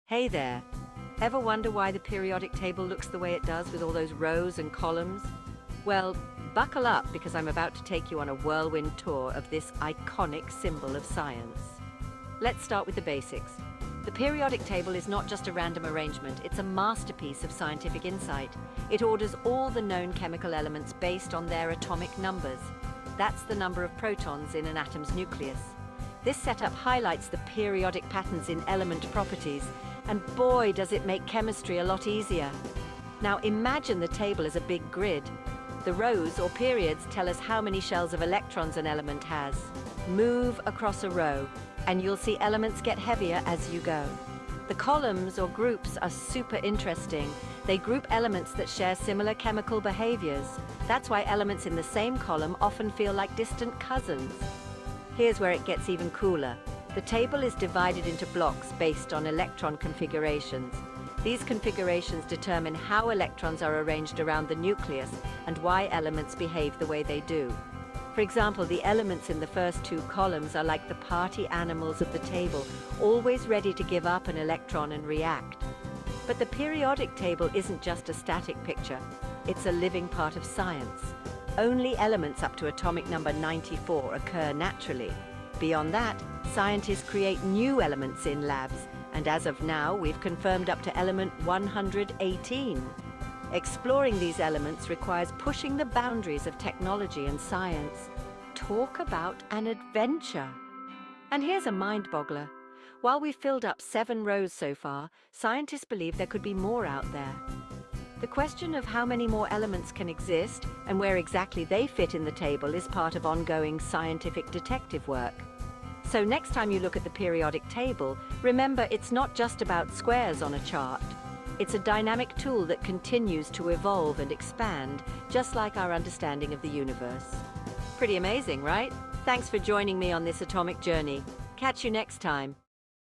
Hey there. Ever wonder why the periodic table looks the way it does with all those rows and columns? Well, buckle up because I'm about to take you on a whirlwind tour of this iconic symbol of science. Let's start with the basics. The periodic table is not just a random arrangement, it's a masterpiece of scientific insight. It orders all the known chemical elements based on their atomic numbers. That's the number of protons in an atom's nucleus. This setup highlights the periodic patterns in element properties, and boy, does it make chemistry a lot easier. Now imagine the table as a big grid. The rows or periods tell us how many shells of electrons an element has. Move across a row, and you'll see elements get heavier as you go. The columns or groups are super interesting. They group elements that share similar chemical behaviors. That's why elements in the same column often feel like distant cousins. Here's where it gets even cooler. The table is divided into blocks based on electron configurations. These configurations determine how electrons are arranged around the nucleus and why elements behave the way they do. For example, the elements in the first two columns are like the party animals of the table, always ready to give up an electron and react. But the periodic table isn't just a static picture. It's a living part of science. Only elements up to atomic number 94 occur naturally. Beyond that, scientists create new elements in labs, and as of now, we've confirmed up to element 118. Exploring these elements requires pushing the boundaries of technology and science. Talk about an adventure! And here's a mind-boggler. While we've filled up 7 rows so far, scientists believe there could be more out there. The question of how many more elements can exist and where exactly they fit in the table is part of ongoing scientific detective work. So next time you look at the periodic table, remember it's not just about squares on a chart. It's a dynamic tool that continues to evolve and expand, just like our understanding of the universe. Pretty amazing, right? Thanks for joining me on this atomic journey. Catch you next time.